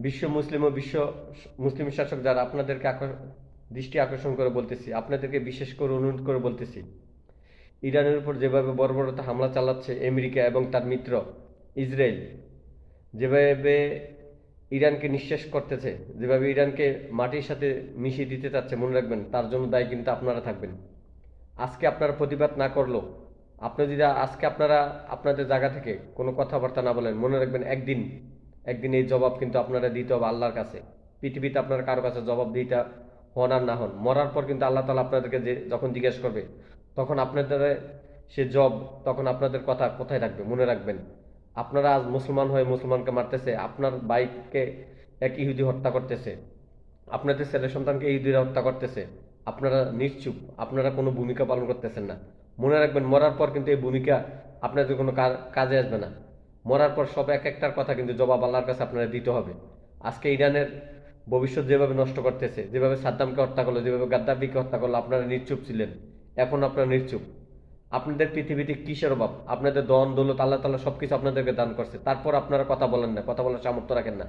বিশ্ব মুসলিম ও বিশ্ব মুসলিম শাসক যারা আপনাদেরকে দৃষ্টি আকর্ষণ করে বলতেছি, আপনাদেরকে বিশেষ করে অনুরোধ করে বলতেছি, ইরানের উপর যেভাবে বর্বরতা হামলা চালাচ্ছে আমেরিকা এবং তার মিত্র ইসরায়েল, যেভাবে ইরানকে নিঃশেষ করতেছে, যেভাবে ইরানকে মাটির সাথে মিশিয়ে দিতে চাচ্ছে, মনে রাখবেন তার জন্য দায়ী কিন্তু আপনারা থাকবেন। আজকে আপনারা প্রতিবাদ না করলো, আপনি যদি আজকে আপনারা আপনাদের জায়গা থেকে কোনো কথাবার্তা না বলেন, মনে রাখবেন একদিন একদিন এই জবাব কিন্তু আপনারা দিতে হবে আল্লাহর কাছে। পৃথিবীতে আপনারা কারো কাছে জবাব দিতে হন আর না হন, মরার পর কিন্তু আল্লাহ তালা আপনাদেরকে যে যখন জিজ্ঞেস করবে, তখন আপনাদের সে জব, তখন আপনাদের কথা কোথায় থাকবে, মনে রাখবেন। আপনারা আজ মুসলমান হয়ে মুসলমানকে মারতেছে, আপনার ভাইকে এক ইহুদি হত্যা করতেছে, আপনাদের ছেলে সন্তানকে ইহুদিরা হত্যা করতেছে, আপনারা নিশ্চুপ, আপনারা কোনো ভূমিকা পালন করতেছেন না। মনে রাখবেন মরার পর কিন্তু এই ভূমিকা আপনাদের কোনো কাজে আসবে না। মরার পর সব এক একটার কথা কিন্তু জবাব আল্লাহর কাছে আপনারা দিতে হবে। আজকে ইরানের ভবিষ্যৎ যেভাবে নষ্ট করতেছে, যেভাবে সাদ্দামকে হত্যা করলো, যেভাবে গাদ্দাফিকে হত্যা করলো, আপনারা নিশ্চুপ ছিলেন, এখন আপনারা নিশ্চুপ। আপনাদের পৃথিবীতে কিসের অভাব? আপনাদের দন দৌলত আল্লাহ তাআলা সবকিছু আপনাদেরকে দান করছে, তারপর আপনারা কথা বলেন না, কথা বলার সামর্থ্য রাখেন না।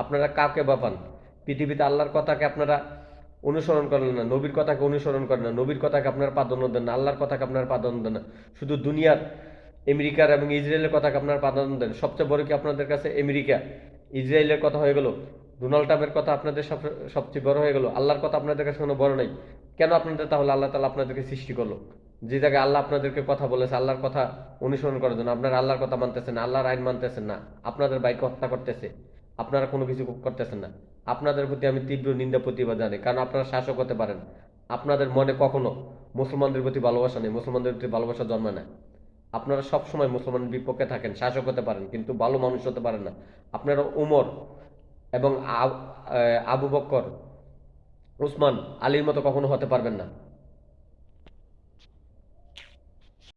আপনারা কাউকে বাপান? পৃথিবীতে আল্লাহর কথাকে আপনারা অনুসরণ করেন না, নবীর কথাকে অনুসরণ করেন না, নবীর কথাকে আপনারা প্রাধান্য দেন না, আল্লাহর কথাকে আপনারা প্রাধান্য দেন না। শুধু দুনিয়ার আমেরিকার এবং ইসরায়েলের কথাকে আপনারা প্রাধান্য দেন। সবচেয়ে বড় কি আপনাদের কাছে আমেরিকা, ইসরায়েলের কথা হয়ে গেল, ডোনাল্ড ট্রাম্পের কথা আপনাদের সবচেয়ে বড় হয়ে গেল, আল্লাহর কথা আপনাদের কাছে কোনো বড় নাই। কেন আপনাদের তাহলে আল্লাহ তাআলা আপনাদেরকে সৃষ্টি করলো? যে জায়গায় আল্লাহ আপনাদেরকে কথা বলেছে, আল্লাহর কথা অনুসরণ করার জন্য, আপনারা আল্লাহর কথা মানতেছেন না, আল্লাহর আইন মানতেছেন না, আপনাদের ভাইকে হত্যা করতেছে, আপনারা কোনো কিছু করতেছেন না। আপনাদের প্রতি আমি তীব্র নিন্দা প্রতিবাদ জানাই, কারণ আপনারা শাসক হতে পারেন, আপনাদের মনে কখনো মুসলমানদের প্রতি ভালোবাসা নেই, মুসলমানদের প্রতি ভালোবাসা জন্মায় না। আপনারা সব সময় মুসলমানের বিপক্ষে থাকেন, শাসক হতে পারেন কিন্তু ভালো মানুষ হতে পারেন না। আপনারা উমর এবং আবু বক্কর, উসমান, আলীর মতো কখনো হতে পারবেন না।